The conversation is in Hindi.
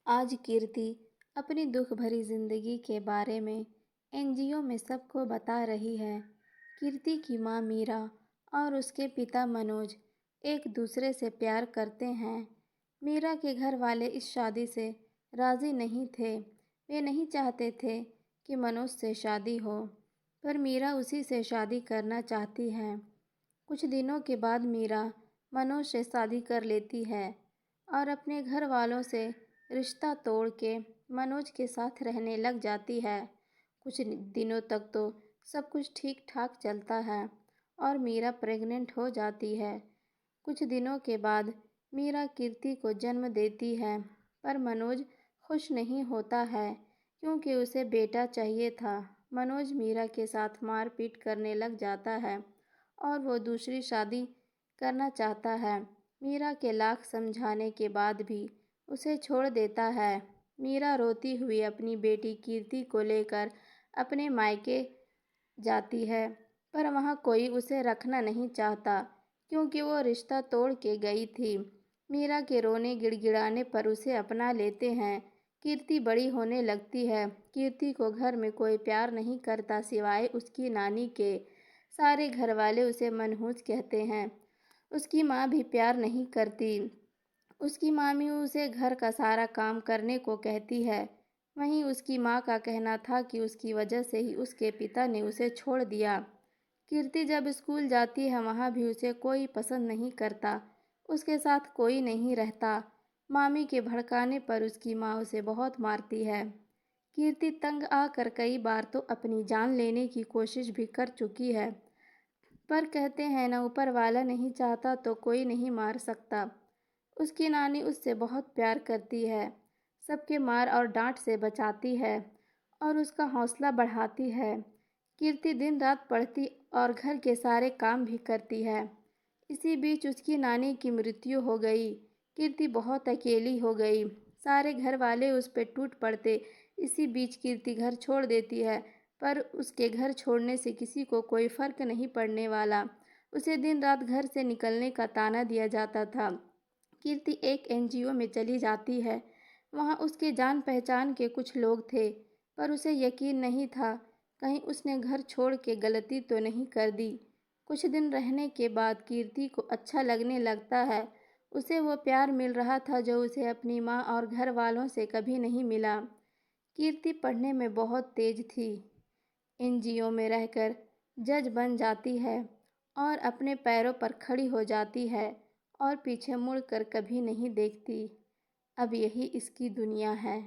आज कीर्ति अपनी दुख भरी जिंदगी के बारे में एनजीओ में सबको बता रही है। कीर्ति की मां मीरा और उसके पिता मनोज एक दूसरे से प्यार करते हैं। मीरा के घर वाले इस शादी से राजी नहीं थे। वे नहीं चाहते थे कि मनोज से शादी हो, पर मीरा उसी से शादी करना चाहती है। कुछ दिनों के बाद मीरा मनोज से शादी कर लेती है और अपने घर वालों से रिश्ता तोड़ के मनोज के साथ रहने लग जाती है। कुछ दिनों तक तो सब कुछ ठीक ठाक चलता है और मीरा प्रेग्नेंट हो जाती है। कुछ दिनों के बाद मीरा कीर्ति को जन्म देती है, पर मनोज खुश नहीं होता है क्योंकि उसे बेटा चाहिए था। मनोज मीरा के साथ मारपीट करने लग जाता है और वो दूसरी शादी करना चाहता है। मीरा के लाख समझाने के बाद भी उसे छोड़ देता है। मीरा रोती हुई अपनी बेटी कीर्ति को लेकर अपने मायके जाती है, पर वहाँ कोई उसे रखना नहीं चाहता क्योंकि वो रिश्ता तोड़ के गई थी। मीरा के रोने गिड़गिड़ाने पर उसे अपना लेते हैं। कीर्ति बड़ी होने लगती है। कीर्ति को घर में कोई प्यार नहीं करता सिवाय उसकी नानी के। सारे घर वाले उसे मनहूस कहते हैं। उसकी माँ भी प्यार नहीं करती। उसकी मामी उसे घर का सारा काम करने को कहती है। वहीं उसकी माँ का कहना था कि उसकी वजह से ही उसके पिता ने उसे छोड़ दिया। कीर्ति जब स्कूल जाती है वहाँ भी उसे कोई पसंद नहीं करता। उसके साथ कोई नहीं रहता। मामी के भड़काने पर उसकी माँ उसे बहुत मारती है। कीर्ति तंग आकर कई बार तो अपनी जान लेने की कोशिश भी कर चुकी है, पर कहते हैं ना, ऊपर वाला नहीं चाहता तो कोई नहीं मार सकता। उसकी नानी उससे बहुत प्यार करती है, सबके मार और डांट से बचाती है और उसका हौसला बढ़ाती है। कीर्ति दिन रात पढ़ती और घर के सारे काम भी करती है। इसी बीच उसकी नानी की मृत्यु हो गई। कीर्ति बहुत अकेली हो गई। सारे घर वाले उस पर टूट पड़ते। इसी बीच कीर्ति घर छोड़ देती है, पर उसके घर छोड़ने से किसी को कोई फर्क नहीं पड़ने वाला। उसे दिन रात घर से निकलने का ताना दिया जाता था। कीर्ति एक एनजीओ में चली जाती है। वहाँ उसके जान पहचान के कुछ लोग थे, पर उसे यकीन नहीं था कहीं उसने घर छोड़ के गलती तो नहीं कर दी। कुछ दिन रहने के बाद कीर्ति को अच्छा लगने लगता है। उसे वो प्यार मिल रहा था जो उसे अपनी माँ और घर वालों से कभी नहीं मिला। कीर्ति पढ़ने में बहुत तेज थी। एनजीओ में रहकर जज बन जाती है और अपने पैरों पर खड़ी हो जाती है और पीछे मुड़कर कभी नहीं देखती। अब यही इसकी दुनिया है।